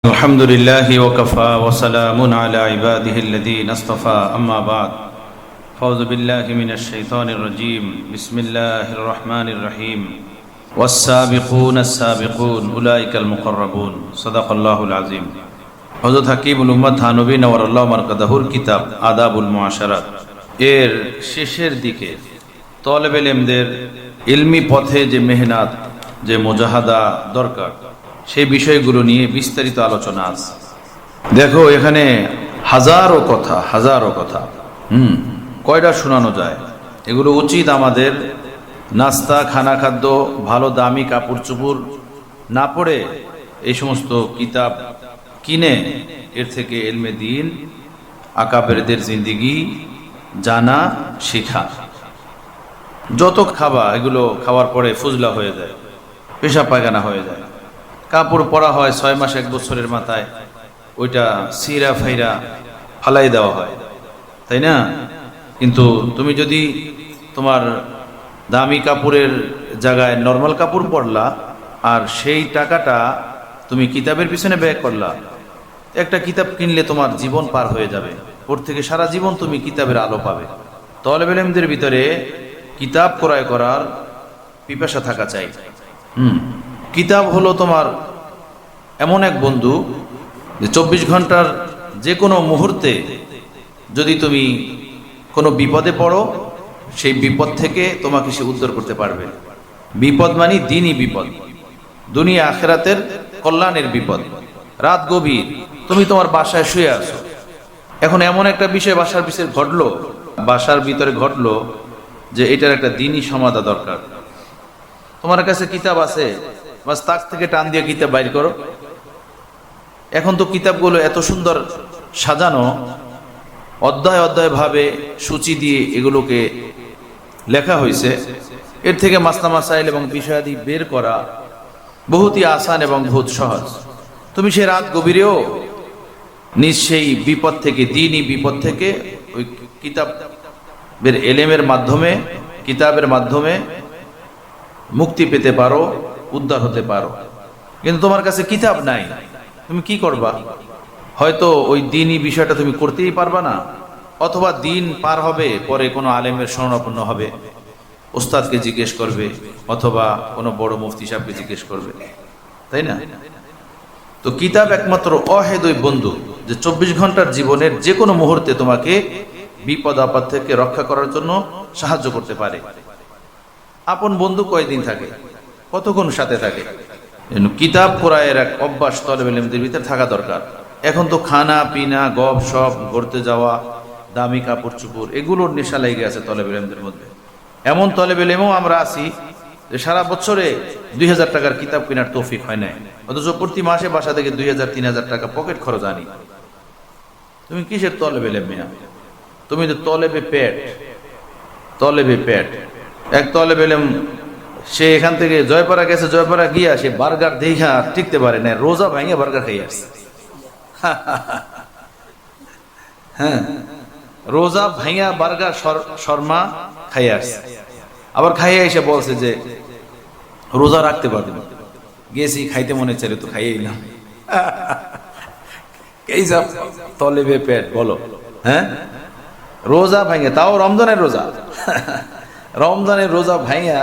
الحمد لله وكفى وسلام على عباده الذين اصطفى أما بعد فأعوذ بالله من الشيطان الرجيم بسم الله الرحمن الرحيم والسابقون السابقون أولئك المقربون صدق الله العظيم হযরত হাকিমুল উম্মাত থানবী নওয়ারাল্লাহু মারকাদাহুর কিতাব আদাবুল মুআশারাত এর শেষের দিকে তলেবে ইলমদের ইলমি পথে যে মেহনত যে মুজাহাদা দরকার সেই বিষয়গুলো নিয়ে বিস্তারিত আলোচনা আছে। দেখো এখানে হাজারো কথা কয়টা শোনানো যায়। এগুলো উচিত আমাদের নাস্তা খানা খাদ্য ভালো দামি কাপড় চোপড় না পড়ে এই সমস্ত কিতাব কিনে এর থেকে ইলমে দ্বীন আকাবেরদের জিন্দেগি জানা শেখা। যত খাবা এগুলো খাওয়ার পরে ফুজলা হয়ে যায়, পেশাব পায়খানা হয়ে যায়। কাপড় পরা হয় 6 মাস 1 বছরের মাথায়, ওইটা সিরা ফাইরা ফালাই দেওয়া হয়, তাই না? কিন্তু তুমি যদি তোমার দামি কাপড়ের জায়গায় নর্মাল কাপড় পরলা আর সেই টাকাটা তুমি কিতাবের পিছনে ব্যয় করলা, একটা কিতাব কিনলে তোমার জীবন পার হয়ে যাবে। ওর থেকে সারা জীবন তুমি কিতাবের আলো পাবে। তলেবে ইলমদের ভিতরে কিতাব ক্রয় করার পিপাসা থাকা চাই। কিতাব হলো তোমার এমন এক বন্ধু যে 24 ঘন্টার যে কোনো মুহূর্তে যদি তুমি কোনো বিপদে পড়ো সেই বিপদ থেকে তোমাকে সে উদ্ধার করতে পারবে। বিপদ মানে দ্বীনি বিপদ, দুনিয়া আখিরাতের কল্যাণের বিপদ। রাত গভীর, তুমি তোমার বাসায় শুয়ে আছো, এখন এমন একটা বিষয় বাসার ভিতরে ঘটলো যে এটার একটা দ্বীনি সমাধা দরকার। তোমার কাছে কিতাব আছে, বাস তাক থেকে টান দিয়ে কিতাব বাইর করো। এখন তো কিতাবগুলো এত সুন্দর সাজানো, অধ্যায় অধ্যায় ভাবে সূচি দিয়ে এগুলোকে লেখা হয়েছে। এর থেকে মাসলা মাসাইল এবং বিষয়াদি বের করা বহুতই আসান এবং বহুত সহজ। তুমি সে রাত গভীরেও সেই বিপদ থেকে, দ্বীনি বিপদ থেকে ওই কিতাবের এলেমের মাধ্যমে, কিতাবের মাধ্যমে মুক্তি পেতে পারো, উদ্ধার হতে পারো। কিন্তু তোমার কাছে কিতাব নাই, তুমি কি করবা? হয়তো ওই দ্বীনি বিষয়টা তুমি করতেই পারবা না, অথবা দিন পার হবে পরে কোনো আলেমের শরণাপন্ন হবে, ওস্তাদকে জিজ্ঞেস করবে অথবা কোনো বড় মুফতি সাহেবকে জিজ্ঞেস করবে, তাই না? তো কিতাব একমাত্র অহেদয় বন্ধু যে 24 ঘন্টার জীবনের যে কোনো মুহূর্তে তোমাকে বিপদ আপদ থেকে রক্ষা করার জন্য সাহায্য করতে পারে। আপন বন্ধু কয়দিন থাকে, কতক্ষণ সাথে থাকে? কিতাব ক্রয়ের এক অভ্যাস তলেবে ইলমদের ভিতরে থাকা দরকার। এখন তো খানা পিনা গপ সপ ঘুরতে যাওয়া, দামি কাপড় চোপড়, এগুলোর নেশা লেগে আছে তলেবে ইলমদের মধ্যে। এমন তলেবে ইলমও আমরা আছি যে সারা বছরে 2000 টাকার কিতাব কেনার তৌফিক হয় না, অথচ প্রতি মাসে বাসা থেকে 2000-3000 টাকা পকেট খরচ আনি। তুমি কিসের তলেবে ইলম মিয়া? তুমি তো তলেবে পেট। এক তলেবে ইলম সে এখান থেকে জয়পাড়া গেছে, জয়পাড়া গিয়া সে বার্গার দেখা টিকতে পারে না, রোজা ভাঙে বার্গার খাইয়ে আসছে। হ্যাঁ, রোজা ভাঙা বার্গার শর্মা খাইয়ে আসছে। আবার খাইয়ে এসে বলছে যে রোজা রাখতে পারবে না, গেছি খাইতে মনে চাইলে তো খাইয়ে না। এই সব তলেবে পেট বলো। হ্যাঁ, রোজা ভাঙে, তাও রমজানের রোজা ভাঙা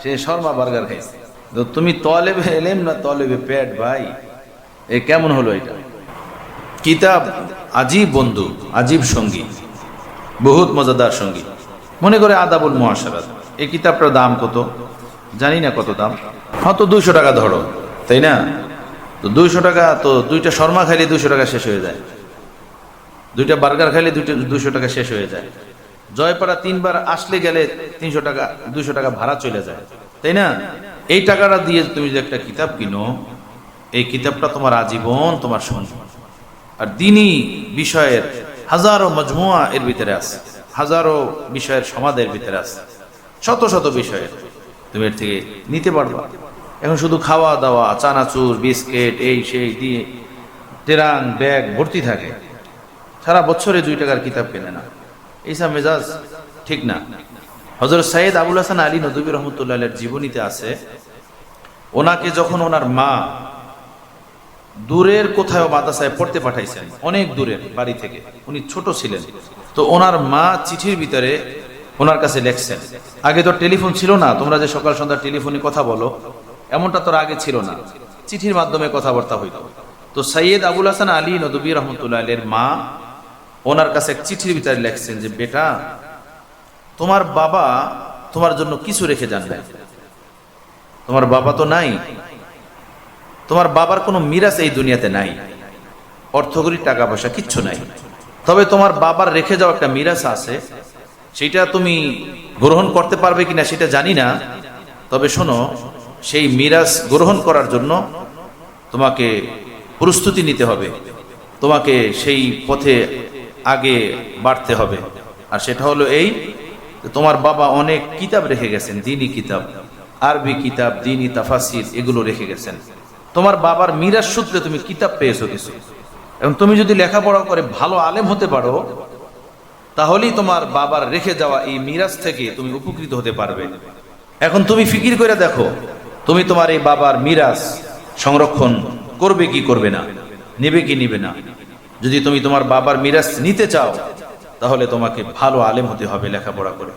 সে শর্মা বার্গার খাইছে। তো তুমি তলেবে ইলম না তলেবে পেট? ভাই এ কেমন হলো এটা? কিতাব আজীব বন্ধু, আজীব সঙ্গী, বহুত মজাদার সঙ্গী। মনে করে আদাবুল মুআশারাত, এই কিতাবটার দাম কত জানি না, কত দাম, হয়তো 200 টাকা ধরো, তাই না? তো 200 টাকা, তো 2টা শর্মা খাইলে 200 টাকা শেষ হয়ে যায়, 2টা বার্গার খাইলে 200 টাকা শেষ হয়ে যায়। জয়পাড়া 3 বার আসলে গেলে 300 টাকা, 200 টাকা ভাড়া চলে যায়, তাই না? এই টাকাটা দিয়ে তুমি যে একটা কিতাব কিনো, এই কিতাবটা তোমার আজীবন তোমার সঙ্গী। আর দ্বীনি বিষয়ের হাজারো মজমুয়া এর ভিতরে আছে, হাজারো বিষয়ের সমাধানের ভিতরে আছে, শত শত বিষয়ের তুমি এর থেকে নিতে পারবা। এখন শুধু খাওয়া দাওয়া, চানাচুর বিস্কিট এই সেই দিয়ে টেরাং ব্যাগ ভর্তি থাকে, সারা বছরে 2 টাকার কিতাব কেনে না। এইসব মেজাজ ঠিক না। হযরত সৈয়দ আবুল হাসান আলী নদভী রহমতুল্লাহ আলাইহির জীবনীতে আছে, ওনাকে যখন ওনার মা দূরের কোথাও মাদ্রাসায় পড়তে পাঠাইছেন, অনেক দূরের বাড়ি থেকে। উনি ছোট ছিলেন, তো ওনার মা চিঠির ভিতরে ওনার কাছে লেখছেন। আগে তো টেলিফোন ছিল না, তোমরা যে সকাল সন্ধ্যা টেলিফোনে কথা বলো, এমনটা তোর আগে ছিল না, চিঠির মাধ্যমে কথাবার্তা হইত। তো সৈয়দ আবুল হাসান আলী নদভী রহমতুল্লাহ আলাইহির মা ওনার কাছে এক চিঠির ভিতরে লেখছেন যে, বেটা, তোমার বাবা তোমার জন্য কিছু রেখে যান নাই, তোমার বাবা তো নাই, তোমার বাবার কোনো মিরাস এই দুনিয়াতে নাই, অর্থকরী টাকা পয়সা কিচ্ছু নাই। তবে তোমার বাবার রেখে যাওয়া একটা মিরাস আছে, সেটা তুমি গ্রহণ করতে পারবে কিনা সেটা জানি না। তবে শোনো, সেই মিরাস গ্রহণ করার জন্য তোমাকে প্রস্তুতি নিতে হবে, তোমাকে সেই পথে আগে বাড়তে হবে। আর সেটা হলো এই, তোমার বাবা অনেক কিতাব রেখে গেছেন, দ্বীনি কিতাব, আরবি কিতাব, দ্বীনি তাফাসির, এগুলো রেখে গেছেন। তোমার বাবার মিরাস সূত্রে তুমি কিতাব পেয়েছো কিছু, এবং তুমি যদি লেখাপড়া করে ভালো আলেম হতে পারো, তাহলেই তোমার বাবার রেখে যাওয়া এই মিরাস থেকে তুমি উপকৃত হতে পারবে। এখন তুমি ফিকির করে দেখো, তুমি তোমার এই বাবার মিরাস সংরক্ষণ করবে কি করবে না, নেবে কি নিবে না। যদি তুমি তোমার বাবার মিরাস নিতে চাও, তাহলে তোমাকে ভালো আলেম হতে হবে লেখাপড়া করে।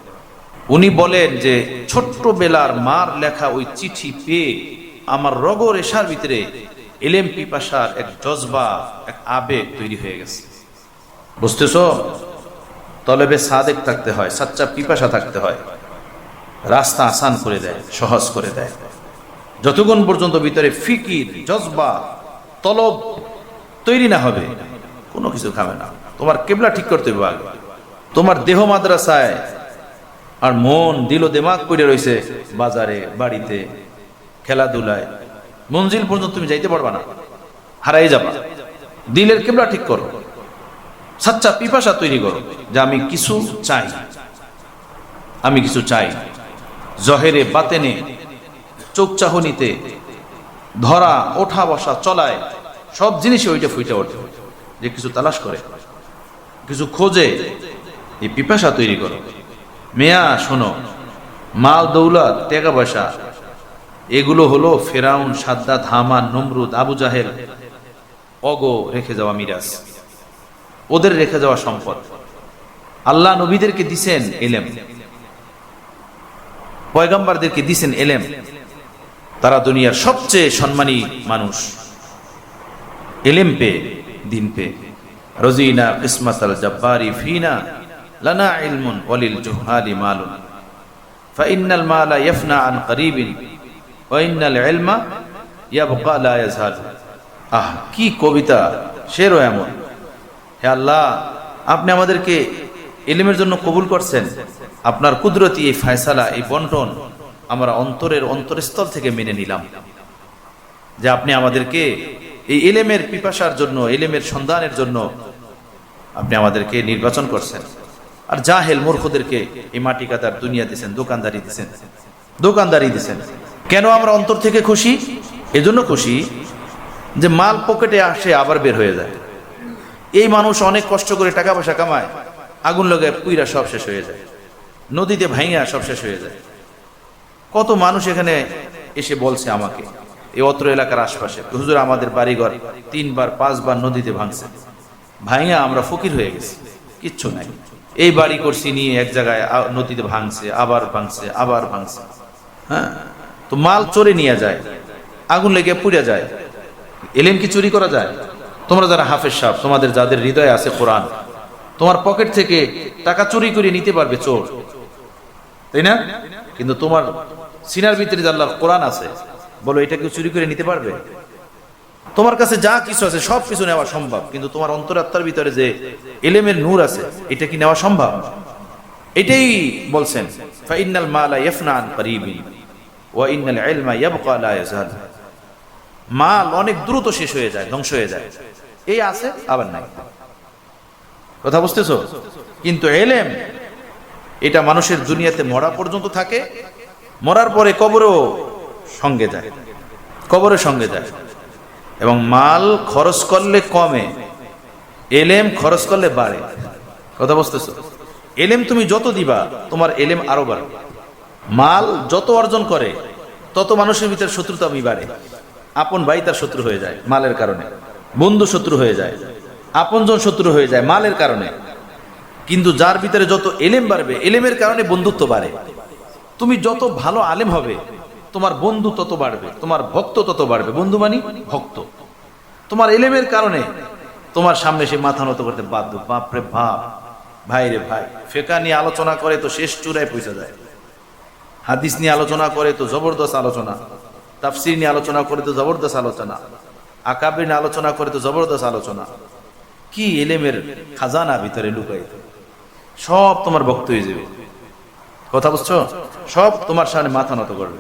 উনি বলেন যে, ছোট্টবেলার মার লেখা ওই চিঠি পেয়ে আমার রগ রেশার ভিতরে এলেম পিপাসার এক জজবা, এক আবেগ তৈরি হয়ে গেছে। বুঝতেছো? তলবে সাদেক থাকতে হয়, সাচ্চা পিপাসা থাকতে হয়। রাস্তা আসান করে দেয়, সহজ করে দেয়। যতক্ষণ পর্যন্ত ভিতরে ফিকির, জজবা, তলব তৈরি না হবে, কোনো কিছু খাবে না। তোমার কেবলা ঠিক করতে হবে আগে। তোমার দেহ মাদ্রাসায়, আর মন দিল দেমাগ করে রয়েছে বাজারে, বাড়িতে, খেলাধুলায়। মঞ্জিল পর্যন্ত তুমি যাইতে পারবা না, হারাই যাবা। দিলের কেবলা ঠিক করো, সাচ্চা পিপাসা তৈরি করো যে আমি কিছু চাই, আমি কিছু চাই। জহেরে বাতেনে, চোখ চাহনিতে, ধরা ওঠা বসা চলায়, সব জিনিসে ওইটা ফুইটা ওঠে যে কিছু তালাশ করে, কিছু খোঁজে। এই পিপাসা তৈরি করো। মেয়া শোনো, মাল দৌলত, টাকা পয়সা, এগুলো হলো ফেরাউন, সাদ্দাত, হামান, নমরুদ, আবু জাহেল অগো রেখে যাওয়া মিরাস, ওদের রেখে যাওয়া সম্পদ। আল্লাহ নবীদেরকে দিছেন এলেম, পয়গম্বরদেরকে দিছেন এলেম। তারা দুনিয়ার সবচেয়ে সম্মানী মানুষ, এলেম পেয়ে, দিন পেয়ে। রজিনা কিসমাতাল জব্বারি ফিনা লানা ইলমুন ওয়ালিল জুহালি মালুন ফাইন্নাল মালা ইয়াফনা আন করিবিন ওয়া ইন্নাল ইলমা ইয়াবকা লা ইয়াজহাল। আহ, কি কবিতা, শেরও এমন। হে আল্লাহ, আপনি আমাদেরকে ইলমের জন্য কবুল করছেন। আপনার কুদরতি এই ফয়সালা, এই বন্টন আমরা অন্তরের অন্তরস্থল থেকে মেনে নিলাম যে আপনি আমাদেরকে এই ইলমের পিপাসার জন্য, ইলমের সন্ধানের জন্য আপনি আমাদেরকে নির্বাচন করছেন। আর জাহেল মূর্খদেরকে এই মাটি কাদার দুনিয়া দিয়েছেন, দোকানদারি দিয়েছেন, দোকানদারি দিয়েছেন। কেন আমরা অন্তর থেকে খুশি? এজন্য খুশি যে মাল পকেটে আসে আবার বের হয়ে যায়। এই মানুষ অনেক কষ্ট করে টাকা পয়সা কামায়, আগুন লাগায় পুইরা সব শেষ হয়ে যায়, নদীতে ভাইঙা সব শেষ হয়ে যায়। কত মানুষ এখানে এসে বলছে আমাকে, এই অত্র এলাকার আশপাশে, হুজুর আমাদের বাড়িঘর 3 বার 5 বার নদীতে ভাঙছে, ভাইঙা আমরা ফকির হয়ে গেছি, কিচ্ছু নাই। এই বাড়ি করছি নিয়ে এক জায়গায় নদীতে ভাঙছে, আবার ভাঙছে, আবার ভাঙছে। হ্যাঁ, তো মাল চোরে নিয়ে যায়, আগুন লেগে পুড়ে যায়। এলেম কি চুরি করা যায়? তোমরা যারা হাফেজ সাহেব, তোমাদের যাদের হৃদয়ে আছে কোরআন, তোমার পকেট থেকে টাকা চুরি করে নিতে পারবে চোর, তাই না? কিন্তু তোমার সিনার ভিতরে যে আল্লাহর কোরআন আছে, বলো এটা কেউ চুরি করে নিতে পারবে? তোমার কাছে যা কিছু আছে সব কিছু নেওয়া সম্ভব, কিন্তু তোমার অন্তরাত্মার ভিতরে যে ইলমের নূর আছে, এটা কি নেওয়া সম্ভব? এটাই বলছেন, ফাইন্নাল মালা ইয়াফনা আন করিবিন ওয়া ইন্নাল ইলমা ইয়াবকা লা ইয়াজাল। মাল অনেক দ্রুত শেষ হয়ে যায়, ধ্বংস হয়ে যায়। এই আছে আবার নাই। কথা বুঝতেছো? কিন্তু ইলম, এটা মানুষের দুনিয়াতে মরা পর্যন্ত থাকে, মরার পরে কবরেও সঙ্গে যায়, কবরের সঙ্গে যায়। এবং মাল খরচ করলে কমে, এলেম খরচ করলে বাড়ে। কথা বুঝতেছো? এলেম তুমি যত দিবা, তোমার এলেম আরো বাড়বে। মাল যত অর্জন করে, তত মানুষের ভিতরে শত্রুতা বাড়ে। আপন ভাই তার শত্রু হয়ে যায় মালের কারণে, বন্ধু শত্রু হয়ে যায়, আপনজন শত্রু হয়ে যায় মালের কারণে। কিন্তু যার ভিতরে যত এলেম বাড়বে, এলেমের কারণে বন্ধুত্ব বাড়ে। তুমি যত ভালো আলেম হবে, তোমার বন্ধু তত বাড়বে, তোমার ভক্ত তত বাড়বে। বন্ধু মানি ভক্ত। তোমার এলেমের কারণে তোমার সামনে সে মাথা নত করতে বাধ্য। বাপরে বাপ, ভাই রে ভাই, ফেকা নিয়ে আলোচনা করে তো শেষ চূড়ায় পৌঁছে যায়, হাদিস নিয়ে আলোচনা করে তো জবরদস্ত আলোচনা, তাফসীর নিয়ে আলোচনা করে তো জবরদস্ত আলোচনা, আকাবির নিয়ে আলোচনা করে তো জবরদস্ত আলোচনা। কি এলেমের খাজানা ভিতরে লুকায়িত, সব তোমার ভক্ত হয়ে যাবে। কথা বুঝছো? সব তোমার সামনে মাথা নত করবে।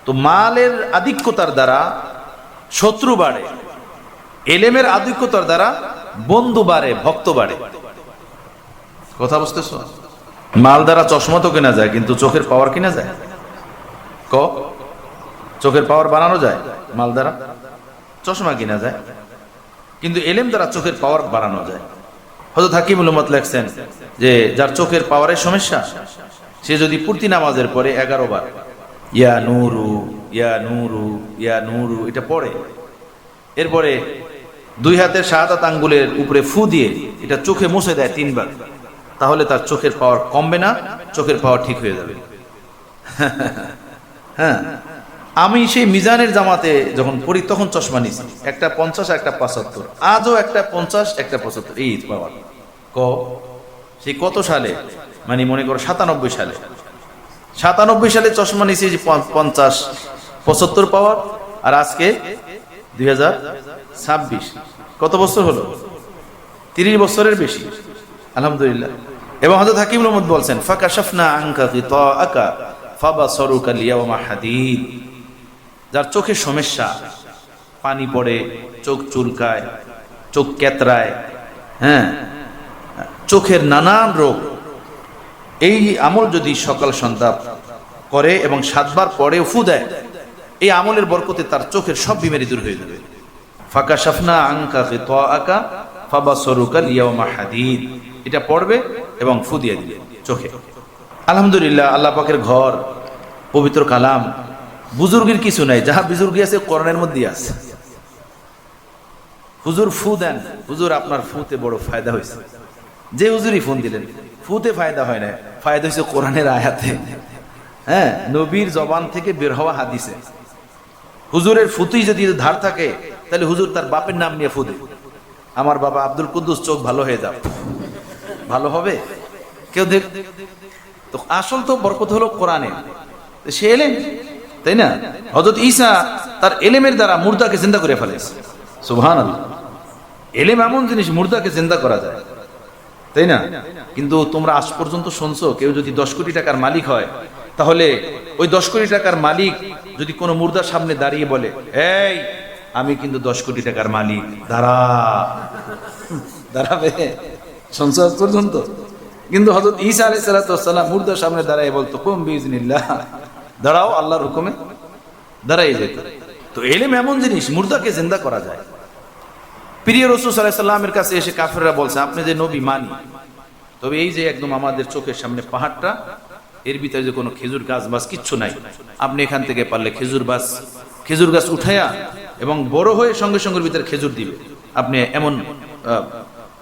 তো মালের আধিক্যতার দ্বারা শত্রু বাড়ে, এলেমের আধিক্যতার দ্বারা বন্ধু বাড়ে, ভক্ত বাড়ে। কথা বুঝতেছো? মাল দ্বারা চশমা তো কেনা যায়, কিন্তু চোখের পাওয়ার কিনা যায়? চোখের পাওয়ার বানানো যায় মাল দ্বারা? চশমা কিনা যায়, কিন্তু এলেম দ্বারা চোখের পাওয়ার বাড়ানো যায়। হযরত হাকিমুল উম্মত লেখছেন যে যার চোখের পাওয়ারের সমস্যা, সে যদি প্রতি নামাজের পরে 11 বার ইয়া নূরু ইয়া নূরু ইয়া নূরু এটা পড়ে, এরপরে 2 হাতের শাহাদাত আঙ্গুলের উপরে ফু দিয়ে এটা চোখে মুছে দেয় 3 বার, তাহলে তার চোখের পাওয়ার কমবে না, চোখের পাওয়ার ঠিক হয়ে যাবে। হ্যাঁ, আমি সেই মিজানের জামাতে যখন পড়ি তখন চশমা নিছি, একটা 50 একটা 75, আজও একটা 50 একটা 75 এই পাওয়ার। সেই কত সালে, মানে মনে করো 97 সালে, 97 সালে চশমা নিছি যে 50 75 পাওয়ার, আর আজকে 2026, কত বছর হলো? 30 বছরের বেশি, আলহামদুলিল্লাহ। এবং হযরত হাকিমুল উম্মত বলছেন ফাকাশাফনা আনকা গিতাআকা ফাবাসারুকা লিয়াওমা হাদীদ। যার চোখের সমস্যা, পানি পড়ে, চোখ চুলকায়, চোখ কেতরায়, হ্যাঁ, চোখের নানান রোগ, এই আমল যদি সকাল সন্ধ্যা করে এবং 7 বার পরে ফু দেয়, এই আমলের বরকতে তার চোখের সব বিমারি দূর হয়ে যাবে। ফাকাশাফনা আনকা গিতাআকা ফাবাসারুকা লিয়াওমা হাদীদ, এটা পড়বে এবং ফু দিয়ে দিবে চোখে। আলহামদুলিল্লাহ, আল্লাহ পাকের ঘর, পবিত্র কালাম, বুজুর্গের কিছু নাই, যাহা বুজুর্গি আছে কোরআনের মধ্যে আছে। হুজুর ফু দেন, হুজুর আপনার ফুতে বড় ফায়দা হয়েছে। যে হুজুরই ফোন দিলেন, ফুতে ফায়দা হয় না, ফায়দা হয়েছে কোরআনের আয়াতে, হ্যাঁ, নবীর জবান থেকে বের হওয়া হাদিসে। হুজুরের ফুতেই যদি ধার থাকে, তাহলে হুজুর তার বাপের নাম নিয়ে ফু দেয়, আমার বাবা আব্দুল কুদ্দুস চোখ ভালো হয়ে যাও, ভালো হবে কেউ দেখ। তো আসল তো বরকত হলো কোরআনে, সে এলেম, তাই না? হযরত ঈসা তার এলেমের দ্বারা মুর্দাকে জিন্দা করে ফেলেছে। সুবহানাল্লাহ, এলেম এমন জিনিস, মুর্দাকে জিন্দা করা যায়, তাই না? কিন্তু তোমরা আজ পর্যন্ত শুনছো কেউ যদি 10 কোটি টাকার মালিক হয়, তাহলে ওই 10 কোটি টাকার মালিক যদি কোনো মুর্দার সামনে দাঁড়িয়ে বলে, এই আমি কিন্তু 10 কোটি টাকার মালিক, দাঁড়াবে? শুনছো আজ পর্যন্ত? কিন্তু হযরত ঈসা আলাইহিস সালাম মুর্দার সামনে দাঁড়ায় বলতো, কুম বিইজনিল্লাহ, দাঁড়াও আল্লাহর হুকুমে, দাঁড়াই যেত। তো এলেম এমন জিনিস, মুর্দাকে জিন্দা করা যায়। প্রিয় রাসূল সাল্লাল্লাহু আলাইহি সাল্লামের কাছে এসে কাফেররা বলছে, আপনি যে নবী মানি, তবে এই যে একদম আমাদের চোখের সামনে পাহাড়টা, এর ভিতরে যে কোনো খেজুর গাছ বাস কিচ্ছু নাই, আপনি এখান থেকে পারলে খেজুর গাছ উঠাইয়া এবং বড় হয়ে সঙ্গে সঙ্গে ভিতরে খেজুর দিবে, আপনি এমন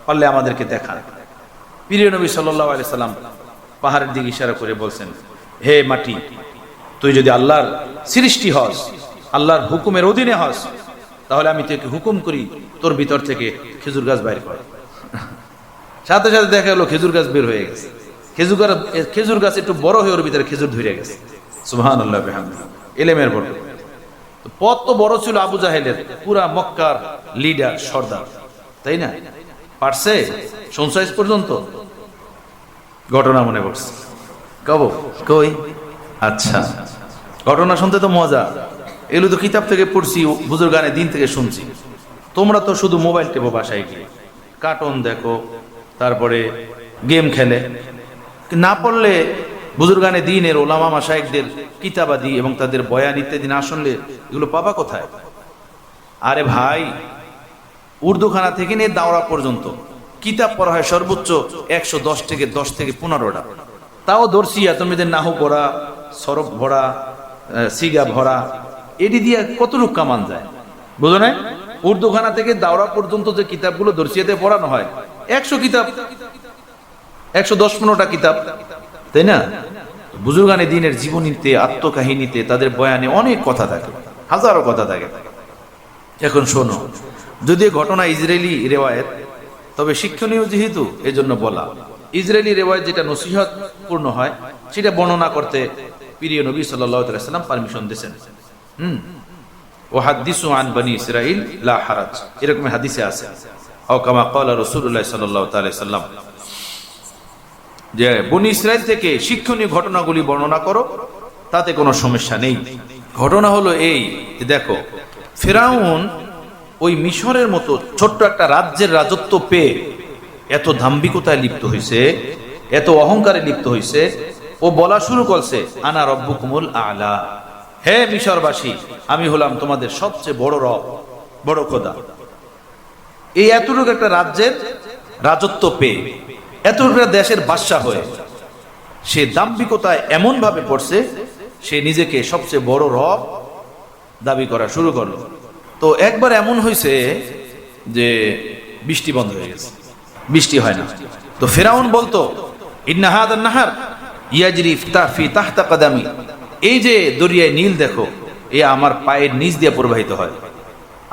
পারলে আমাদেরকে দেখান। প্রিয় নবী সাল্লাল্লাহু আলাইহি সাল্লাম পাহাড়ের দিকে ইশারা করে বলছেন, হে মাটি, তুই যদি আল্লাহর সৃষ্টি হস, আল্লাহর হুকুমের অধীনে হস, তাহলে আমি তোকে হুকুম করি তোর ভিতর থেকে খেজুর গাছ বাইর কর। সাথে সাথে দেখা গেল খেজুর গাছ বের হয়ে গেছে, খেজুর গাছ একটু বড় হয়ে ওর ভিতরে খেজুর ধরে গেছে। সুবহানাল্লাহ বিহামদিহি, এলেমের বড় পথ তো বড় ছিল আবু জাহেলের, পুরা মক্কার লিডার, সর্দার, তাই না? পারছে? শুনছো আজ পর্যন্ত? ঘটনা মনে পড়ছে, কব কই? আচ্ছা, ঘটনা শুনতে তো মজা, এগুলো তো কিতাব থেকে পড়ছি, বুজুর্গানে দিন থেকে শুনছি। তোমরা তো শুধু মোবাইল টেপো, বাসায় গিয়ে কার্টুন দেখো, তারপরে গেম খেলে, না পড়লে বুজুর্গানে দিনের ওলামা মাশায়েখদের কিতাবাদি এবং তাদের বয়ান ইত্যাদি না শুনলে এগুলো পাবা কোথায়? আরে ভাই, উর্দুখানা থেকে নিয়ে দাওরা পর্যন্ত কিতাব পড়া হয় সর্বোচ্চ 110 থেকে 10 থেকে 15টা, তাও দর্শিয়া তোমাদের নাহু পড়া, সরফ ভরা, সিগা ভরা, এটি দিয়ে কতটুকু কামান যায়? বুঝো না? উর্দুখানা থেকে দাওরা পর্যন্ত যে কিতাবগুলো দর্শিয়াতে পড়ানো হয় 100 কিতাব, 110-15টা কিতাব, তাই না? বুজুর্গানে দিনের জীবনীতে, আত্মকাহিনীতে, তাদের বয়ানে অনেক কথা থাকে, হাজারো কথা থাকে। এখন শোনো, যদি ঘটনা ইসরায়েলি রেওয়ায়েত, তবে শিক্ষণীয় যেহেতু এজন্য বলা। ইসরায়েলি রেওয়ায়েত যেটা নসিহত পূর্ণ হয় সেটা বর্ণনা করতে প্রিয় নবী সাল্লাল্লাহু আলাইহি সাল্লাম পারমিশন দিয়েছেন। ওয়াহাদিসু আন বনি ইসরাইল লা হারাজ, এরকম হাদিসে আছে। আও কামা ক্বালা রাসূলুল্লাহ সাল্লাল্লাহু আলাইহি সাল্লাম, যে বনি ইসরাইল থেকে শিক্ষণীয় ঘটনাগুলি বর্ণনা করো, তাতে কোনো সমস্যা নেই। ঘটনা হলো এই যে দেখো, ফিরআউন ওই মিশরের মতো ছোট্ট একটা রাজ্যের রাজত্ব পেয়ে এত দাম্ভিকতায় লিপ্ত হয়েছে, এত অহংকারে লিপ্ত হয়েছে, ও বলা শুরু করছে আনা রব্বুকুমুল আলা, হে মিশরবাসী, আমি হলাম তোমাদের সবচেয়ে বড় রব, বড় খোদা। এই এতটুকু একটা রাজ্যের রাজত্ব পেয়ে, এতটুকু দেশের বাদশা হয়ে সে দাম্ভিকতায় এমন ভাবে পড়ছে, সে নিজেকে সবচেয়ে বড় রব দাবি করা শুরু করলো। তো একবার এমন হয়েছে যে বৃষ্টি বন্ধ হয়ে গেছে, বৃষ্টি হয় না। তো ফিরআউন বলতো ইন্না হাদান নাহার ইয়াজরি ফি তাহতা কদামি, এই যে দরিয়ায় নীল দেখো, এ আমার পায়ের নিচ দিয়ে প্রবাহিত হয়,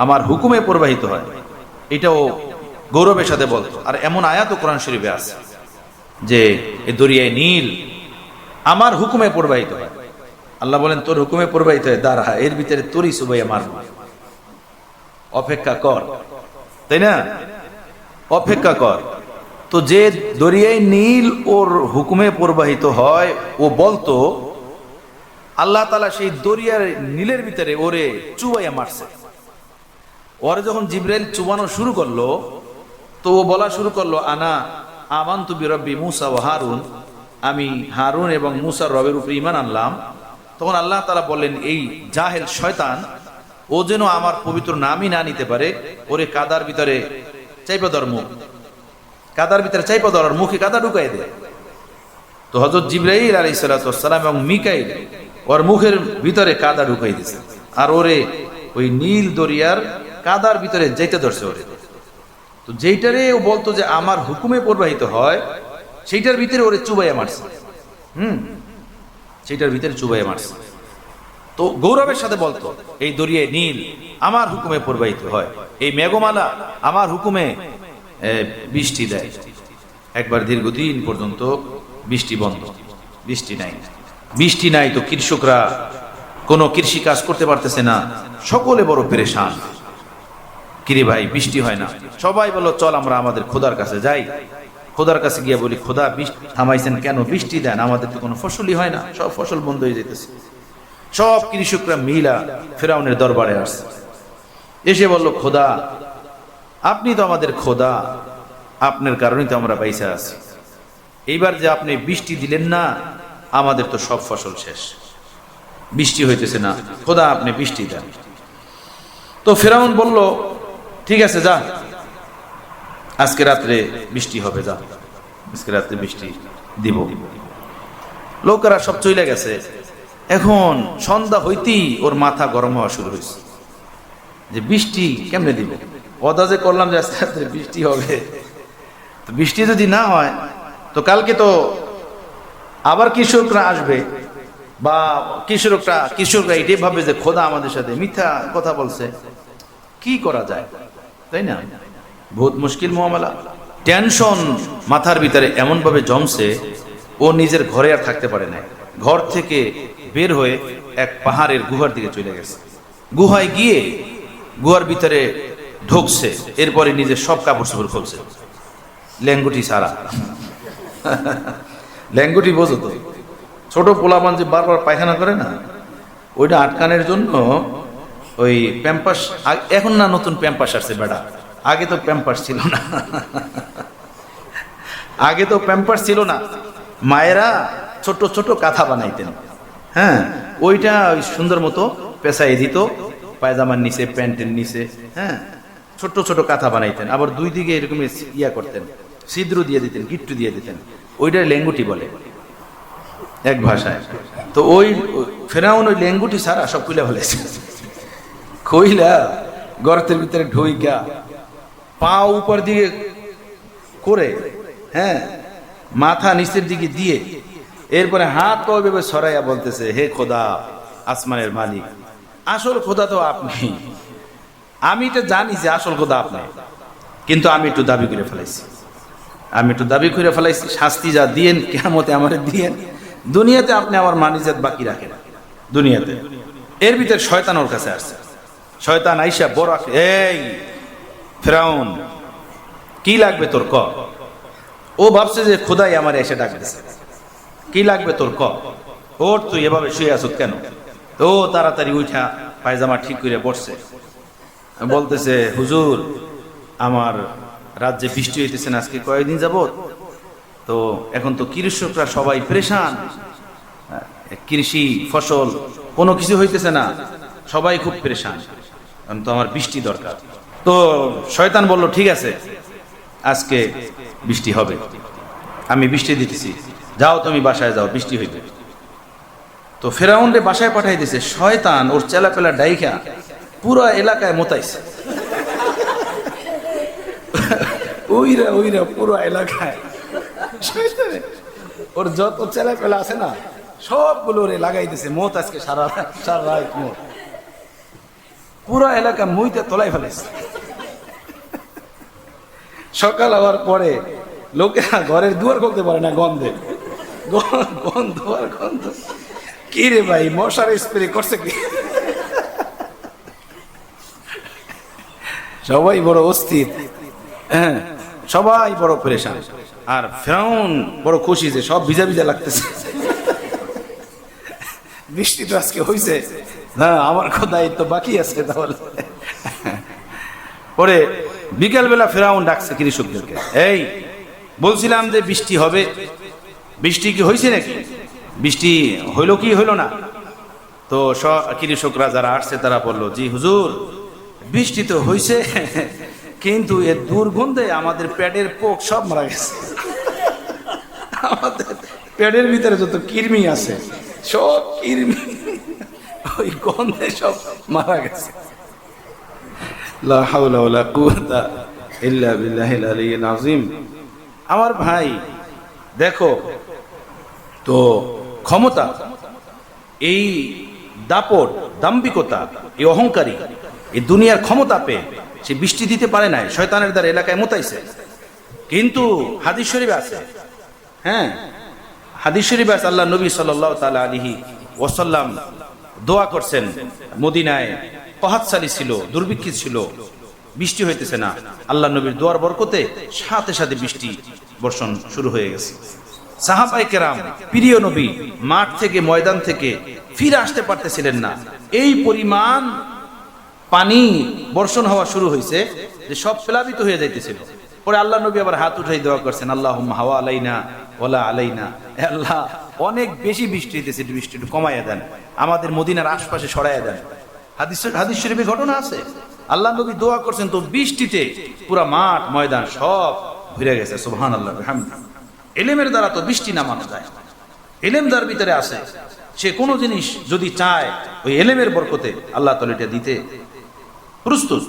আমার হুকুমে প্রবাহিত হয়। এটাও গৌরবের সাথে বলতো। আর এমন আয়াত কোরআন শরীফে আছে যে এই দরিয়ায় নীল আমার হুকুমে প্রবাহিত হয়। আল্লাহ বলেন তোর হুকুমে প্রবাহিত হয়, দাঁড়া, এর ভিতরে তোরই সুবাইয়া মারব, অপেক্ষা কর, তাই না? অপেক্ষা কর। তো যে দরিয়ায় নীল ওর হুকুমে প্রবাহিত হয়, ও বলতো আল্লাহ তাআলা সেই দরিয়ার নীলের ভিতরে ওরে চুবাইয়া মারছে। ওরে যখন জিবরাইল চুবানো শুরু করলো, তো ও বলা শুরু করলো আনা আমানতু বিরব্বি মূসা ওয়া হারুন, আমি হারুন এবং মূসার রবের উপরে ঈমান আনলাম। তখন আল্লাহ তাআলা বললেন, এই জাহেল শয়তান, ও যেন আমার পবিত্র নামই না নিতে পারে, ওরে কাদার ভিতরে চাইপা ধর, মুখ কাদার ভিতরে চাইপা ধর, আর মুখে কাদা ঢুকাই দে। তো হযরত জিবরাইল আলাইহিস সালাতু ওয়াস সালাম এবং মিকাইল ওর মুখের ভিতরে কাদা ঢুকাই দিয়েছে, আর ওরে ওই নীল দরিয়ার কাদার ভিতরে যাইতে ধরছে ওরে। তো যেইটারে ও বলতো যে আমার হুকুমে প্রবাহিত হয়, সেইটার ভিতরে ওরে চুবাইয়া মারছে। সেইটার ভিতরে চুবাইয়া মারছে। তো গৌরবের সাথে বলতো এই দরিয়ায় নীল আমার হুকুমে প্রবাহিত হয়, এই মেঘমালা আমার হুকুমে বৃষ্টি দেয়। একবার দীর্ঘদিন পর্যন্ত বৃষ্টি বন্ধ, বৃষ্টি নাই। বৃষ্টি নাই তো কৃষকরা কোনো কৃষি কাজ করতে পারতেছে না, সকলে বড় পেরেশান। কিরে ভাই, বৃষ্টি হয় না। সবাই বলো চল আমরা আমাদের খোদার কাছে যাই, খোদার কাছে গিয়ে বলি খোদা বৃষ্টি থামাইছেন কেন, বৃষ্টি দেন, আমাদের তো কোনো ফসলই হয় না, সব ফসল বন্ধ হয়ে যেতেছে। সব কৃষকরা মিলা ফিরআউনের দরবারে আসছে, এসে বলল খোদা আপনি তো আমাদের খোদা, আপনার কারণেই তো আমরা পয়সা আছি, এইবার যে আপনি বৃষ্টি দিলেন না, আমাদের তো সব ফসল শেষ, বৃষ্টি হইতেছে না, খোদা আপনি বৃষ্টি দেন। তো ফিরআউন বলল ঠিক আছে যা, আজকে রাত্রে বৃষ্টি হবে, যা আজকে রাত্রে বৃষ্টি দিব। লোকেরা সব চলে গেছে। এখন সন্ধ্যা হইতেই ওর মাথা গরম হওয়া শুরু হয়েছে যে বৃষ্টি কেমনে দিব। অদাজে করলাম যে আজকে রাত্রে বৃষ্টি হবে, তো বৃষ্টি যদি না হয় তো কালকে তো আবার কৃষকরা আসবে, বা কৃষকরা এটাই ভাবে যে খোদা আমাদের সাথে মিথ্যা কথা বলছে, কি করা যায়, তাই না? বহুত মুশকিল মুআমালা। টেনশন মাথার ভিতরে এমন ভাবে জমছে, ও নিজের ঘরে আর থাকতে পারে না। ঘর থেকে বের হয়ে এক পাহাড়ের গুহার দিকে চলে গেছে। গুহায় গিয়ে গুহার ভিতরে ঢুকছে, এরপরে নিজের সব কাপড় চোপড় খুলছে, ল্যাঙ্গুটি ছাড়া। ল্যাঙ্গুটি বোঝো তো, ছোট পোলাপান যে বারবার পায়খানা করে না, ওইটা আটকানোর জন্য ওই প্যাম্পাস, এখন না নতুন প্যাম্পাস আসছে বেড়া, আগে তো প্যাম্পাস ছিল না। আগে তো প্যাম্পাস ছিল না, মায়েরা ছোট ছোট কাঁথা বানাইতেন, হ্যাঁ, ওইটা ওই সুন্দর মতো পেঁচাই দিত পায়জামার নিচে, প্যান্টের নিচে, হ্যাঁ, ছোট ছোট কাঁথা বানাইতেন। আবার দুই দিকে এরকম ইয়া করতেন, ছিদ্র দিয়ে দিতেন, গিট্টু দিয়ে দিতেন, ওইটা লেঙ্গুটি বলে এক ভাষায়। তো ওই ফেরাউন ওই লেঙ্গুটি ছাড়া সব খুলে ফেলেছে, কইলা গর্তের ভিতরে ঢুইকা পা উপর দিকে করে, হ্যাঁ, মাথা নিচের দিকে দিয়ে এরপরে হাত পা ভেবে সরাইয়া বলতেছে, হে খোদা আসমানের মালিক, আসল খোদা তো আপনি। আমি তো জানি যে আসল খোদা আপনি, কিন্তু আমি একটু দাবি করে ফেলাইছি, শাস্তি যা দিয়েন কিয়ামতে আমারে দিয়েন, দুনিয়াতে আপনি আমার মানিজাত বাকি রাখেন দুনিয়াতে। এর ভিতরে শয়তান ওর কাছে আসছে। শয়তান আইসা বড়, এই ফিরাউন কি লাগবে তোর ক। ও ভাবছে যে খোদাই আমার এসে ডাক দিছে, কি লাগবে তোর ক। ওর তুই এভাবে শুয়ে আসুত কেন। তো তাড়াতাড়ি উঠা পায়জামা ঠিক করে বসছে, বলতেছে, হুজুর আমার রাজ্যে বৃষ্টি হইতেছে না আজকে কয়েকদিন যাবত, তো এখন তো কৃষকরা সবাই পরেশান, কৃষি ফসল কোনো কিছু হইতেছে না, সবাই খুব পরেশান, কারণ তো আমার বৃষ্টি দরকার। তো শয়তান বলল, ঠিক আছে আজকে বৃষ্টি হবে, আমি বৃষ্টি দিতেছি, যাও তুমি বাসায় যাও, বৃষ্টি হইবে। তো ফেরাউন রে বাসায় পাঠাই দিছে। শয়তান ওর চেলাপেলা ডাইখা পুরো এলাকায় মোতাইছে, ওইরা পুরো এলাকায় ওর যত চেলাপেলা আছে না সবগুলো ওরে লাগাই দিছে মত। আজকে সারা রাত মত, পুরো এলাকা মুইতে তোলাই ফেলেছে। সকাল হওয়ার পরে লোকেরা ঘরের দুয়ার খুলতে পারে না, গন্ধে গন্ধ আর গন্ধ। কি রে ভাই, মশার স্প্রে করছে কি? সবাই বড় অস্থির, হ্যাঁ, সবাই বড় পরেশান। আর ফিরাউন বড় খুশি যে সব ভিজা ভিজা লাগতেছে, বৃষ্টি তো আজকে হয়েছে, হ্যাঁ আমার দায়িত্ব বাকি আছে। তাহলে পরে বিকেলবেলা ফিরাউন ডাকছে কৃষকদেরকে, এই বলছিলাম যে বৃষ্টি হবে, বৃষ্টি কি হয়েছে নাকি? বৃষ্টি হইল কি হইল না? তো কৃষকরা যারা আসছে তারা বলল, জি হুজুর বৃষ্টি তো হয়েছে, কিন্তু এর দুর্গন্ধে আমাদের পেটের পোক সব মারা গেছে, আমাদের পেটের ভিতরে যত কৃমি আছে সব কৃমি ওই গন্ধে সব মারা গেছে। লা হাওলা ওয়ালা কুওয়াতা ইল্লা বিল্লাহিল আলিয়্যিল আযীম। আমার ভাই দেখো তো, ক্ষমতা, এই দাপট, দাম্ভিকতা, এই অহংকারী, এই দুনিয়ার ক্ষমতা পেয়ে সে বৃষ্টি দিতে পারে নাই, শয়তানের দ্বারা এলাকায় মোতাইছে। কিন্তু হাদিস শরীফে আছে, হ্যাঁ হাদিস শরীফে আছে, আল্লাহ নবী সাল্লাল্লাহু তাআলা আলাইহি ওয়াসাল্লাম দোয়া করছেন, মদিনায় কহাতশালী ছিল, দুর্ভিক্ষ ছিল, বৃষ্টি হইতেছে না, আল্লাহ নবীর দোয়ার বরকতে সাথে সাথে বৃষ্টি বর্ষণ শুরু হয়ে গেছে। সাহাবায়ে কেরাম, প্রিয় নবী মাঠ থেকে ময়দান থেকে ফিরে আসতে পারতেছিলেন না, এই পরিমাণ পানি বর্ষণ হওয়া শুরু হয়েছে যে সব প্লাবিত হয়ে যাইতেছিল। পরে আল্লাহ নবী আবার হাত উঠাই দোয়া করছেন, আল্লাহুম্মা হাওয়া আলাইনা ওয়ালা আলাইনা, আল্লাহ অনেক বেশি বৃষ্টি হইতেছে, বৃষ্টি একটু কমাইয়া দেন, আমাদের মদিনার আশপাশে সরাইয়া দেন। হাদিস শরীফে ঘটনা আছে, আল্লাহ নবী দোয়া করছেন, তো বৃষ্টিতে পুরা মাঠ ময়দান সব ভরে গেছে। সুবহানাল্লাহ বিহামদিহি। ইলমের দ্বারা তো বৃষ্টি নামানো যায়, ইলম যার ভিতরে আছে সে কোনো জিনিস যদি চায় ওই ইলমের বরকতে আল্লাহ তাআলা এটা দিতে প্রস্তুত।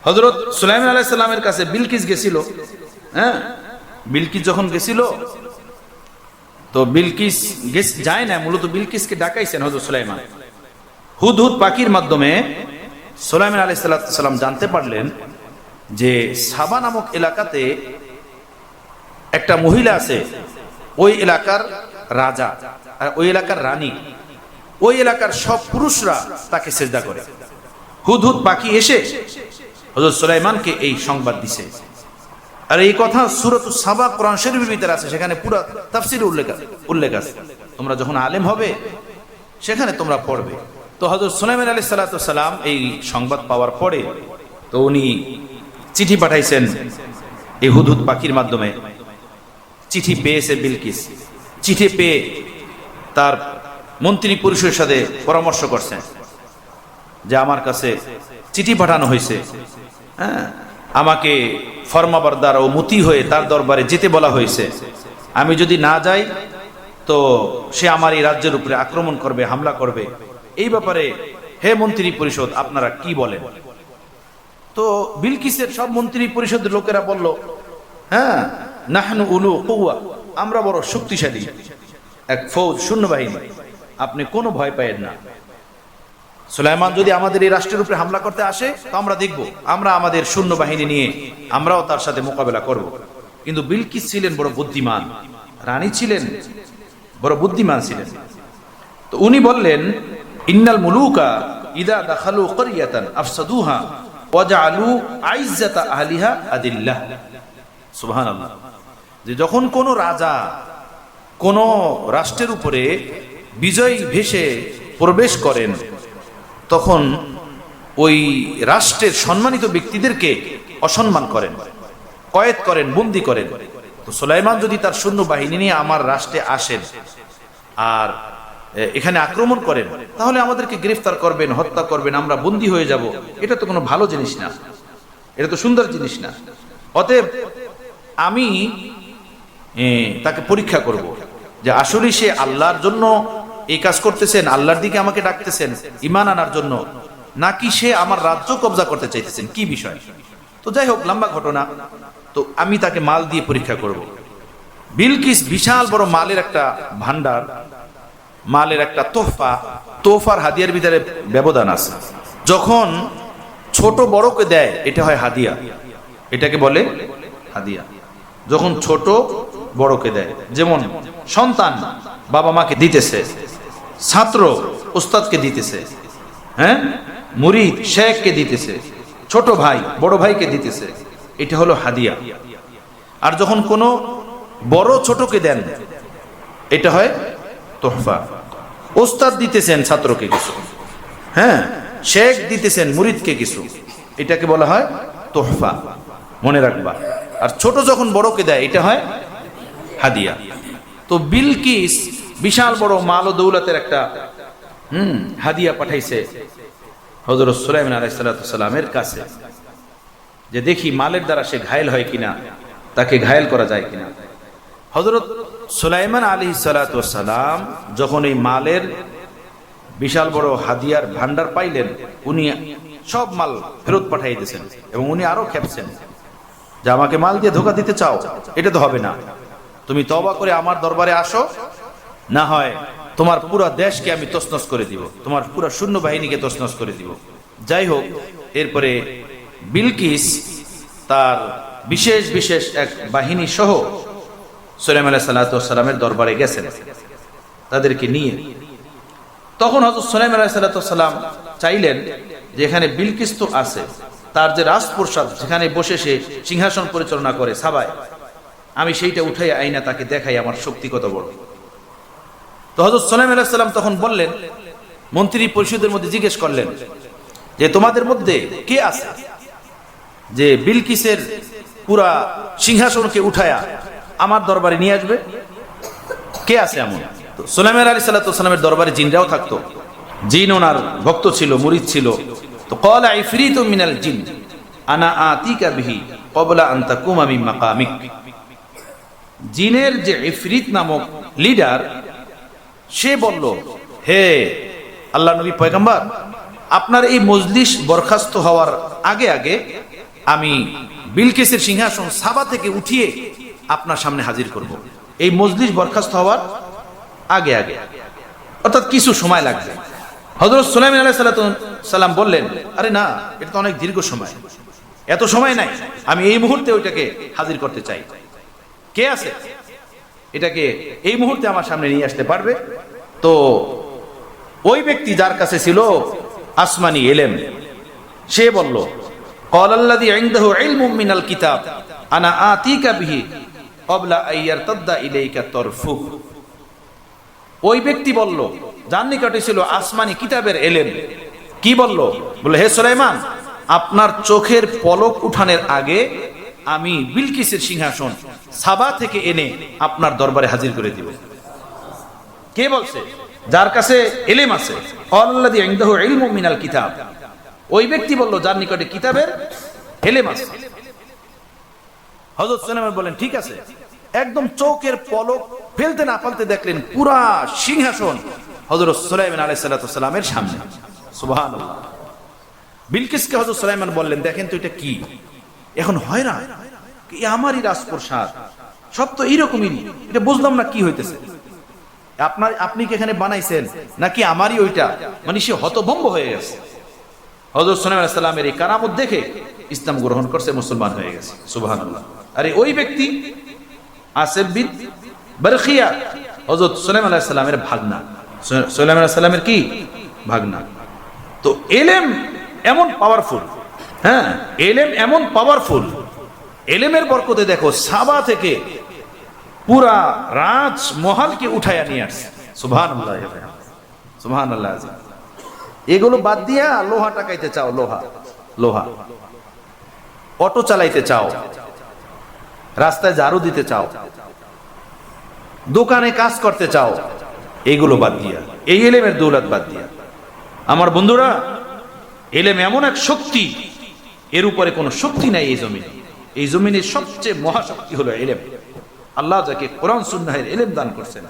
হযরত সুলাইমান আলাইহিস সালামের কাছে বিলকিস গেছিল, হ্যাঁ বিলকিস যখন গেছিল তো বিলকিস যায় না, মূলত বিলকিসকে ডাকাইছেন হযরত সুলাইমান। হুদহুদ পাখির মাধ্যমে সুলাইমান আলাইহিস সালাম জানতে পারলেন যে সাবা নামক এলাকাতে একটা মহিলা আছে, ওই এলাকার রাজা আর ওই এলাকার রানী, ওই এলাকার সব পুরুষরা তাকে সিজদা করে। হুদহুদ পাখি এসে হযরত সুলাইমানকে এই সংবাদ দিছে। আর এই কথা সূরাতুস সাবা কোরআন শরীফের ভিতরে আছে, সেখানে পুরো তাফসীরে উল্লেখ আছে, তোমরা যখন আলেম হবে সেখানে তোমরা পড়বে। তো হযরত সুলাইমান আলাইহিস সালাতু সালাম এই সংবাদ পাওয়ার পরে তো উনি চিঠি পাঠাইছেন এই হুদহুদ পাখির মাধ্যমে। চিঠি পেয়েছে বিলকিস, চিঠি পেয়ে তার মন্ত্রী পরিষদের সাথে পরামর্শ করছেন যে আমার কাছে চিঠি পাঠানো হয়েছে, হ্যাঁ আমাকে ফরমাবরদার ও মুতি হয়ে তার দরবারে যেতে বলা হয়েছে, আমি যদি না যাই তো সে আমার এই রাজ্যের উপরে আক্রমণ করবে, হামলা করবে। এই ব্যাপারে হে মন্ত্রী পরিষদ আপনারা কি বলেন? তো বিলকিসের সব মন্ত্রী পরিষদের লোকেরা বলল, হ্যাঁ নাহনু উলু কুওয়া, আমরা বড় শক্তিশালী এক ফৌজ, সৈন্যবাহিনী, আপনি কোনো ভয় পায়েন না। সুলাইমান যদি আমাদের এই রাষ্ট্রের উপরে হামলা করতে আসে তো আমরা দেখব, আমরা আমাদের সৈন্যবাহিনী নিয়ে আমরাও তার সাথে মোকাবেলা করব। কিন্তু বিলকিস ছিলেন বড় বুদ্ধিমান, রানী ছিলেন বড় বুদ্ধিমান ছিলেন। তো উনি বললেন, ইন্নাল মুলুকা ইদা দাখালু ক্বরিয়াতান আফসাদুহা ওয়া জাআলু আইজ্জাতা আহলিহা আদিল্লাহ। সুবহানাল্লাহ। যে যখন কোন রাজা কোন রাষ্ট্রের উপরে বিজয় ভেসে প্রবেশ করেন, তখন ওই রাষ্ট্রের সম্মানিত ব্যক্তিদেরকে অসম্মান করেন, কয়েদ করেন, বন্দী করেন। তো সুলাইমান যদি তার সৈন্য বাহিনী নিয়ে আমার রাষ্ট্রে আসেন আর এখানে আক্রমণ করেন, তাহলে আমাদেরকে গ্রেফতার করবেন, হত্যা করবেন, আমরা বন্দী হয়ে যাব। এটা তো কোনো ভালো জিনিস না, এটা তো সুন্দর জিনিস না। অতএব আমি তাকে পরীক্ষা করব যে আসলে সে আল্লাহর জন্য এই কাজ করতেছেন, আল্লাহর দিকে আমাকে ডাকতেছেন ঈমান আনার জন্য, নাকি সে আমার রাজ্য কবজা করতে চাইতেছেন, কি বিষয়। তো যাই হোক, লম্বা ঘটনা। তো আমি তাকে মাল দিয়ে পরীক্ষা করব। বিলকিস বিশাল বড় মালের একটা ভান্ডার, মালের একটা তোহফার হাদিয়ার ভিতরে ব্যবধান আছে। যখন ছোট বড়কে দেয় এটা হয় হাদিয়া, এটাকে বলে হাদিয়া। যখন ছোট বড়কে দেয়, যেমন সন্তান বাবা মাকে দিতেছে, ছাত্র উস্তাদকে দিতেছে, হ্যাঁ মুরিদ শেখকে দিতেছে, ছোট ভাই বড় ভাইকে দিতেছে, এটা হলো হাদিয়া। আর যখন কোনো বড় ছোটকে দেন এটা হয় তোহফা। ওস্তাদ দিতেছেন ছাত্রকে কিছু, হ্যাঁ শেখ দিতেছেন মুরিদকে কিছু, এটাকে বলা হয় তোহফা, মনে রাখবা। আর ছোট যখন বড়কে দেয় এটা হয় হাদিয়া। তো বিলকিস বিশাল বড় মাল ও দৌলতের একটা হাদিয়া পাঠাইছে হযরত সুলাইমান আলাইহিস সালামের কাছে, যে দেখি মালের দ্বারা সে ঘায়েল হয় কিনা, তাকে ঘায়েল করা যায় কিনা। হযরত সুলাইমান আলাইহিস সালাম যখন এই মালের বিশাল বড় হাদিয়ার ভান্ডার পাইলেন, উনি সব মাল ফেরত পাঠিয়ে দিয়েছেন এবং উনি আরো খেপছেন যে আমাকে মাল দিয়ে ধোকা দিতে চাও, এটা তো হবে না। তুমি তওবা করে আমার দরবারে আসো, না হয় তোমার পুরো দেশকে আমি তছনছ করে দিব, তোমার পুরো সৈন্যবাহিনীকে তছনছ করে দিব। যাই হোক, এরপরে বিলকিস তার বিশেষ বিশেষ এক বাহিনী সহ সুলাইমান আলাইহিস সালামের দরবারে গেছেন তাদেরকে নিয়ে। তখন হযরত সুলাইমান আলাইহিস সালাম চাইলেন যে এখানে বিলকিস তো আছে, তার যে রাজপ্রসাদ যেখানে বসে সে সিংহাসন পরিচালনা করে সাবায়, আমি সেইটা উঠাই আইনা তাকে দেখাই আমার শক্তি কত বড়। তো হযরত সুলাইমান আলাইহিস সালাম তখন বললেন, মন্ত্রী পরিষদের মধ্যে জিজ্ঞেস করলেন যে তোমাদের মধ্যে কে আছে যে বিলকিসের পুরা সিংহাসনকে উঠায়া আমার দরবারে নিয়ে আসবে, কে আছে এমন? তো সুলাইমান আলাইহিস সালামের দরবারে জিনরাও থাকতো, জিন ওনার ভক্ত ছিল, মুরিদ ছিল। তো ক্বালা ইফরিতুম মিনাল জিন আনা আতিকা বিহি ক্বাবলা আন তাকুমা মিন মাকামিক। জিনের যে ইফরিত নামক লিডার, সে বলল, হে আল্লাহ নবী পয়গম্বর, আপনার এই মজলিস বরখাস্ত হওয়ার আগে আগে আমি বিলকিসের সিংহাসন সাবা থেকে উঠিয়ে আপনার সামনে হাজির করব। এই মজলিস বরখাস্ত হওয়ার আগে আগে, অর্থাৎ কিছু সময় লাগবে। হযরত সুলাইমান আলাইহিস সালাম বললেন, আরে না, এটা তো অনেক দীর্ঘ সময়, এত সময় নাই, আমি এই মুহূর্তে ওইটাকে হাজির করতে চাই। কে আছে এটাকে এই মুহূর্তে আমার সামনে নিয়ে আসতে পারবে? তো ওই ব্যক্তি যার কাছে ছিল আসমানি ইলম, সে বলল, ক্বালাল্লাযী ইনদাহু ইলমুম মিনাল কিতাব আনা আতিকা বিহি ক্বাবলা আইয়ারতাদ্দা ইলাইকা তরফুক। ওই ব্যক্তি বলল, যার নিকটে ছিল আসমানি কিতাবের ইলম, কি বলল? বলে, হে সুলাইমান, আপনার চোখের পলক উঠানের আগে আমি বিলকিসের সিংহাসন সাবা থেকে এনে আপনার দরবারে হাজির করে দিব। কে বলছে? যার কাছে ইলম আছে। ক্বালাল্লাযী ইনদাহু ইলমুম মিনাল কিতাব, ওই ব্যক্তি বলল যার নিকটে কিতাবের ইলম আছে। হযরত সুলাইমান বলেন, ঠিক আছে। একদম চোখের পলক ফেলতে না ফেলতে দেখলেন পুরা সিংহাসন হযরত সুলাইমান আলাইহিস সালামের সামনে। সুবহানাল্লাহ। বিলকিসকে হযরত সুলাইমান বললেন, দেখেন তো এটা কি? এখন হয়রান, কি আমারই রাজপ্রসাদ, সব তো এইরকমই, এটা বুঝলাম না কি হইতেছে। আপনি কি এখানে বানাইছেন নাকি আমারই ওইটা? মানে সে হতভম্ব হয়ে গেছে। হযরত সুলাইমান আলাইহিস সালামের এই কারামত দেখে ইসলাম গ্রহণ করছে, মুসলমান হয়ে গেছে। সুবহানাল্লাহ। আরে ওই ব্যক্তি আসিফ বিন বারখিয়া হযরত সুলাইমান আলাইহিস সালামের ভাগনা, সুলাইমান আলাইহিস সালামের কি ভাগনা। তো ইলম এমন পাওয়ারফুল, হ্যাঁ ইলম এমন পাওয়ারফুল, ইলমের বরকতে দেখো সাবা থেকে পুরা রাজমহলকে উঠাইয়া নিয়ে আসছে। সুবহানাল্লাহ, সুবহানাল্লাহ। এগুলো বাদ দিয়া লোহা টাকাইতে চাও, লোহা অটো চালাইতে চাও, রাস্তায় ঝাড়ু দিতে চাও, দোকানে কাজ করতে চাও, এইগুলো বাদ দিয়া, এই ইলমের দৌলত বাদ দিয়া। আমার বন্ধুরা, ইলম এমন এক শক্তি, এর উপরে কোনো শক্তি নাই এই জমিনে। এই জমিনের সবচেয়ে মহাশক্তি হলো ইলম। আল্লাহ যাকে কোরআন সুন্নাহের ইলম দান করছেন,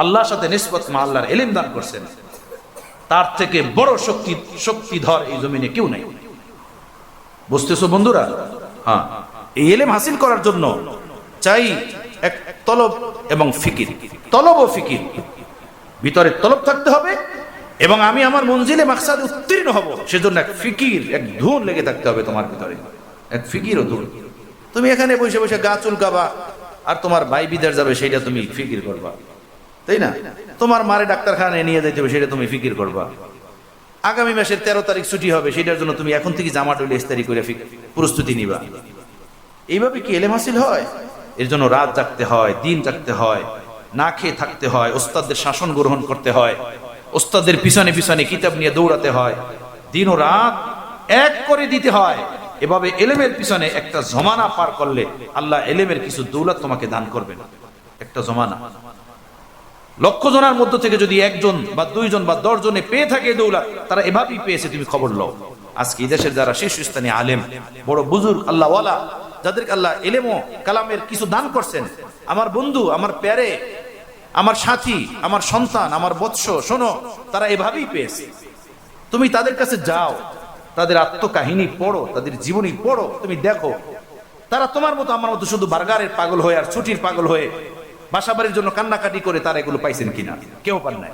আল্লাহর সাথে নিসবত মা আল্লাহর ইলম দান করছেন, তার থেকে বড় শক্তিধর এই জমিনে কেউ নাই। বুঝতেছো বন্ধুরা? হ্যাঁ, এই ইলম হাসিল করার জন্য চাই এক তলব এবং ফিকির, তলব ও ফিকির। ভিতরে তলব থাকতে হবে এবং আমি আমার মঞ্জিলে মাকসাদে উত্তীর্ণ হব, সেজন্য এক ফিকির, এক ধুন লেগে থাকতে হবে তোমার ভিতরে, এক ফিকির ও ধুন। তুমি এখানে বসে বসে গা চুলকাবা আর তোমার ভাই বিদেশ যাবে, সেটা তুমি ফিকির করবা, তাই না? তোমার মারে ডাক্তারখানায় নিয়ে যেতে হবে, সেটা তুমি ফিকির করবা। আগামী মাসের 13 তারিখ ছুটি হবে, সেটার জন্য তুমি এখন থেকে জামা টুলে ইস্তারি করে প্রস্তুতি নিবা। এইভাবে কি ইলম হাসিল হয়? এর জন্য রাত জাগতে হয়, দিন জাগতে হয়, না খেয়ে থাকতে হয়, ওস্তাদের শাসন গ্রহণ করতে হয়, ওস্তাদের পিছনে পিছনে কিতাব নিয়ে দৌড়াতে হয়, দিন ও রাত এক করে দিতে হয়। এভাবে ইলমের পিছনে একটা জমানা পার করলে আল্লাহ ইলমের কিছু দৌলত তোমাকে দান করবেন। একটা জমানা, লক্ষ জনের মধ্য থেকে যদি একজন বা দুইজন বা 10 জনে পেয়ে থাকে দৌলত, তারা এভাবেই পেয়েছে, তুমি খবর লও। আজকে এই দেশের যারা শীর্ষস্থানীয় আলেম, বড় বুজুর্গ, আল্লাহওয়ালা, যাদেরকে আল্লাহ ইলম ও কালামের কিছু দান করছেন, আমার বন্ধু, আমার প্যারে, আমার সাথী, আমার সন্তান, আমার বৎস, শোনো, তারা এভাবেই পেয়েছে। তুমি তাদের কাছে যাও, তাদের আত্মকাহিনী পড়ো, তাদের জীবনী পড়ো, তুমি দেখো তারা তোমার মতো আমার মতো শুধু বার্গারের পাগল হয়ে আর ছুটির পাগল হয়ে বাসাবাড়ির জন্য কান্নাকাটি করে তারা এগুলো পাইছেন কিনা? কেউ পান নাই,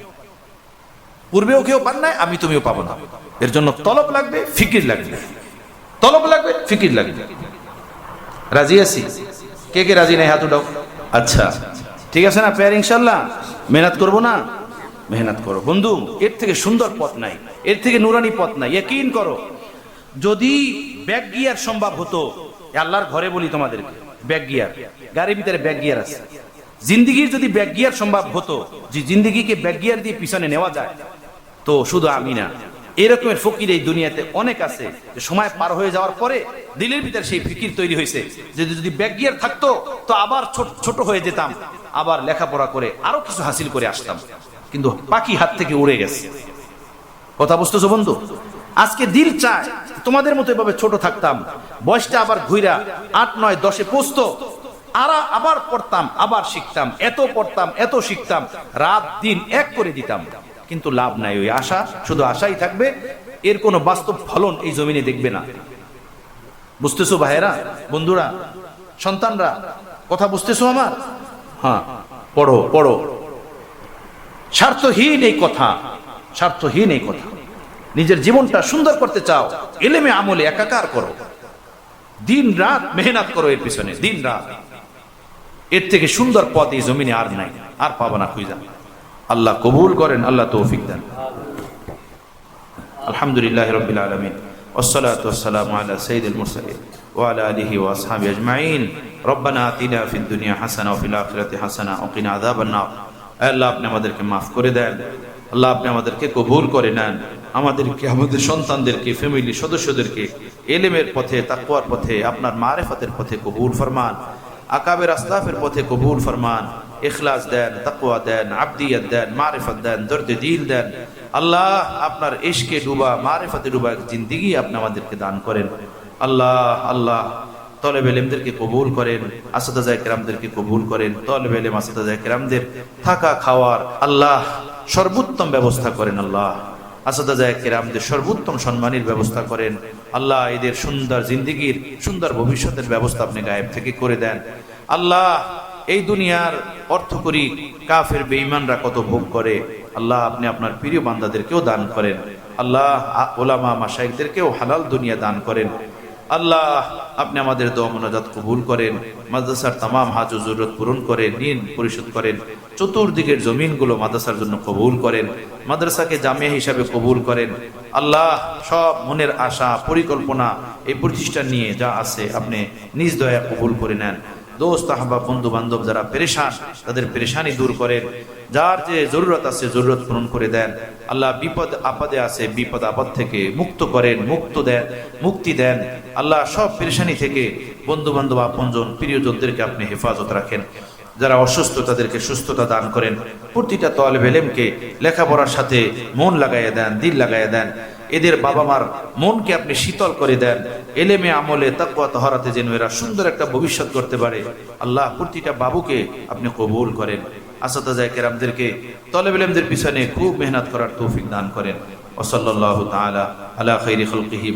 পূর্বেও কেউ পান নাই, আমি তুমিও পাবো না। এর জন্য তলব লাগবে, ফিকির লাগবে, তলব লাগবে, ফিকির লাগবে। রাজি আছি? কে কে রাজি নাই হাত উঠাও। আচ্ছা, ঠিক আছে না প্যার? ইনশাল্লাহ মেহনত করবো না? মেহনত করো বন্ধু, এর থেকে সুন্দর পথ নাই, এর থেকে নুরানি পথ নাই। ইয়াকিন করো, যদি ব্যাক গিয়ার সম্ভব হতো, আল্লাহর ঘরে বলি তোমাদেরকে, ব্যাক গিয়ার, গাড়ির ভিতরে ব্যাক গিয়ার আছে, জিন্দিগির যদি ব্যাক গিয়ার সম্ভব হতো, যে জিন্দিগিকে ব্যাক গিয়ার দিয়ে পিছনে নেওয়া যায়, তো শুধু আমি না, এরকমের ফকির এই দুনিয়াতে অনেক আছে, যে সময় পার হয়ে যাওয়ার পরে দিলের ভিতরে সেই ফিকির তৈরি হয়েছে যে যদি ব্যাক গিয়ার থাকতো তো আবার ছোট হয়ে যেতাম, আবার লেখাপড়া করে আরো কিছু হাসিল করে আসতাম, কিন্তু পাখি হাত থেকে উড়ে গেছে। কথা বুঝতেছো বন্ধু? আজকে দিল চায় তোমাদের মতো এভাবে ছোট থাকতাম, বয়সটা আবার ঘুরা 8, 9, 10-এ পৌঁছতো, আবার পড়তাম, আবার শিখতাম, এত পড়তাম, এত শিখতাম, রাত দিন এক করে দিতাম, কিন্তু লাভ নাই। ওই আশা শুধু আশাই থাকবে, এর কোনো বাস্তব ফলন এই জমিনে দেখবে না। বুঝতেছো ভাইয়েরা, বন্ধুরা, সন্তানরা, কথা বুঝতেছো আমার? হ্যাঁ, পড়ো পড়ো, স্বার্থহীন এই কথা, স্বার্থহীন এই কথা। নিজের জীবনটা সুন্দর করতে চাও, ইলমে আমলে একাকার করো, দিন রাত মেহনত করো এর পিছনে, দিন রাত। এর থেকে সুন্দর পথ এই জমিনে আর নাই, আর পাবা না খুঁজা। আল্লাহ কবুল করেন, আল্লাহ তৌফিক দেন। আলহামদুলিল্লাহি রাব্বিল আলামিন, ওয়াসসালাতু ওয়াসসালামু আলা সাইয়্যিদিল মুরসালিন ওয়া আলা আলিহি ওয়া আসহাবিহি আজমাইন। রব্বানা আতিনা ফিদ দুনিয়া হাসানা ওয়া ফিল আখিরাতি হাসানা ওয়া কিনা আযাবান নার। আল্লাহ আপনি আমাদেরকে মাফ করে দেন, আল্লাহ আপনি আমাদেরকে কবুল করে নেন, আমাদেরকে, আমাদের সন্তানদেরকে, ফ্যামিলি সদস্যদেরকে ইলমের পথে, তাকওয়ার পথে, আপনার মারিফতের পথে কবুল ফরমান, আকাবের আসলাফের পথে কবুল ফরমান। ইখলাস দেন, তাকওয়া দেন, আবদিয়ত দেন, মারিফত দেন, দর্দে দিল দেন। আল্লাহ আপনার ইশকে ডুবা, মারিফতে ডুবা জিন্দেগি আপনি আমাদেরকে দান করেন। আল্লাহ আল্লাহ তলেবে ইলমদেরকে কবুল করেন, আসাদায়ে কেরামদেরকে কবুল করেন, তলেবে ইলম আসাদায়ে কেরামদের থাকা খাওয়ার আল্লাহ সর্বোত্তম ব্যবস্থা করেন। আল্লাহ আসাদায়ে কেরামদের সর্বোত্তম সম্মানের ব্যবস্থা করেন। আল্লাহ এদের সুন্দর জিন্দেগির সুন্দর ভবিষ্যতের ব্যবস্থা আপনি গায়েব থেকে করে দেন। আল্লাহ এই দুনিয়ার অর্থ করি কাফের বেঈমানরা কত ভোগ করে, আল্লাহ আপনি আপনার প্রিয় বান্দাদেরকেও দান করেন। আল্লাহ ওলামা মাশায়েখদেরকেও হালাল দুনিয়া দান করেন। আল্লাহ আপনি আমাদের দোয়া মুনাজাত কবুল করেন, মাদ্রাসার তামাম হাজ ও জরুরত পূরণ করেন, ঋণ পরিশোধ করেন, চতুর্দিকের জমিনগুলো মাদ্রাসার জন্য কবুল করেন, মাদ্রাসাকে জামিয়া হিসাবে কবুল করেন। আল্লাহ সব মনের আশা পরিকল্পনা এই প্রতিষ্ঠান নিয়ে যা আছে আপনি নিজ দয়া কবুল করে নেন। দোস্ত আহবাব বন্ধু বান্ধব যারা পেরেশান তাদের পেরেশানি দূর করেন, যার যে জরুরত আছে জরুরত পূরণ করে দেন। আল্লাহ বিপদ আপদে আছে বিপদ আপদ থেকে মুক্ত করেন, মুক্তি দেন। আল্লাহ সব পেরেশানি থেকে বন্ধু বান্ধব আপনজন প্রিয়জনদেরকে আপনি হেফাজত রাখেন। যারা অসুস্থ তাদেরকে সুস্থতা দান করেন। প্রতিটা তালেব ইলমকে লেখাপড়ার সাথে মন লাগাইয়া দেন, দিল লাগাইয়া দেন। এদের বাবা মার মনকে আপনি শীতল করে দেন। এলেমে আমলে তাকওয়া তাহারাতে যেন এরা সুন্দর একটা ভবিষ্যৎ করতে পারে। আল্লাহ প্রতিটা বাবুকে আপনি কবুল করেন। আসাদায়ে কেরামদেরকে তালেব ইলমদের পিছনে খুব মেহনত করার তৌফিক দান করেন। ওয়া সাল্লাল্লাহু তাআলা আলা খাইরি খালকিহি।